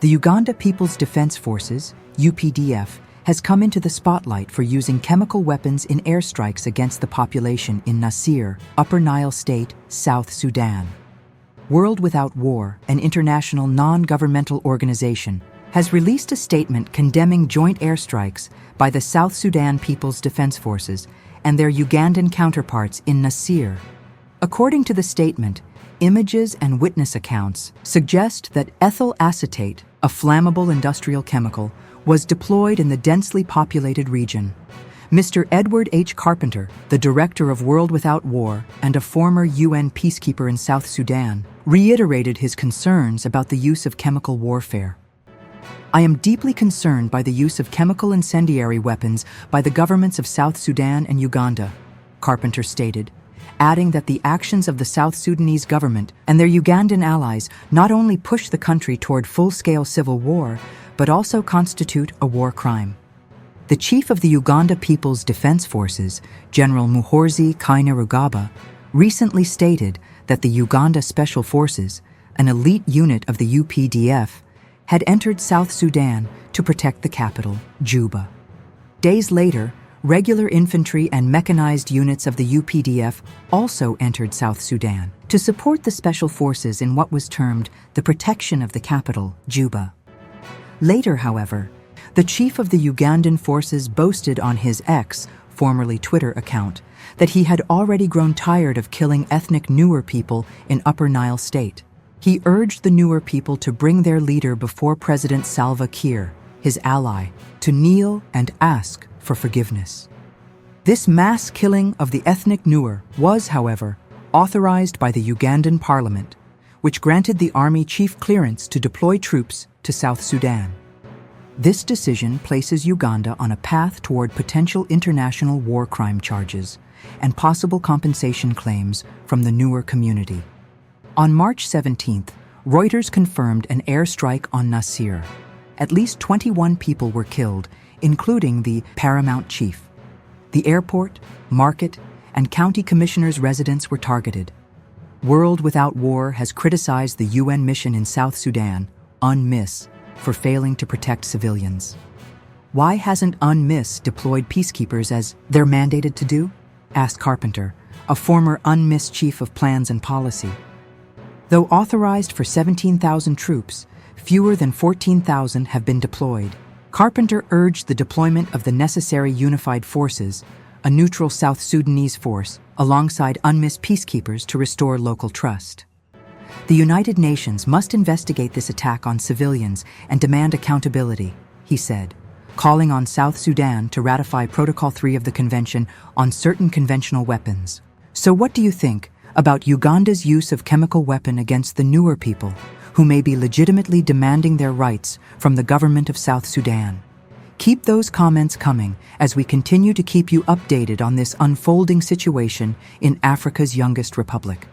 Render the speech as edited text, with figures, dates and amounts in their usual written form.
The Uganda People's Defense Forces, UPDF, has come into the spotlight for using chemical weapons in airstrikes against the population in Nasir, Upper Nile State, South Sudan. World Without War, an international non-governmental organization, has released a statement condemning joint airstrikes by the South Sudan People's Defense Forces and their Ugandan counterparts in Nasir. According to the statement, images and witness accounts suggest that ethyl acetate, a flammable industrial chemical, was deployed in the densely populated region. Mr. Edward H. Carpenter, the director of World Without War and a former UN peacekeeper in South Sudan, reiterated his concerns about the use of chemical warfare. "I am deeply concerned by the use of chemical incendiary weapons by the governments of South Sudan and Uganda," Carpenter stated, adding that the actions of the South Sudanese government and their Ugandan allies not only push the country toward full-scale civil war, but also constitute a war crime. The chief of the Uganda People's Defense Forces, General Muhoozi Kainerugaba, recently stated that the Uganda Special Forces, an elite unit of the UPDF, had entered South Sudan to protect the capital, Juba. Days later, regular infantry and mechanized units of the UPDF also entered South Sudan to support the special forces in what was termed the protection of the capital, Juba. Later, however, the chief of the Ugandan forces boasted on his X, formerly Twitter account, that he had already grown tired of killing ethnic Nuer people in Upper Nile State. He urged the Nuer people to bring their leader before President Salva Kiir, his ally, to kneel and ask for forgiveness. This mass killing of the ethnic Nuer was, however, authorized by the Ugandan parliament, which granted the army chief clearance to deploy troops to South Sudan. This decision places Uganda on a path toward potential international war crime charges and possible compensation claims from the Nuer community. On March 17th, Reuters confirmed an airstrike on Nasir. At least 21 people were killed, including the paramount chief. The airport, market, and county commissioners' residence were targeted. World Without War has criticized the UN mission in South Sudan, UNMISS, for failing to protect civilians. "Why hasn't UNMISS deployed peacekeepers as they're mandated to do?" asked Carpenter, a former UNMISS chief of plans and policy. Though authorized for 17,000 troops, fewer than 14,000 have been deployed. Carpenter urged the deployment of the necessary unified forces, a neutral South Sudanese force, alongside UNMISS peacekeepers to restore local trust. "The United Nations must investigate this attack on civilians and demand accountability," he said, calling on South Sudan to ratify Protocol 3 of the Convention on Certain Conventional Weapons. So what do you think about Uganda's use of chemical weapon against the Nuer people, who may be legitimately demanding their rights from the government of South Sudan? Keep those comments coming as we continue to keep you updated on this unfolding situation in Africa's youngest republic.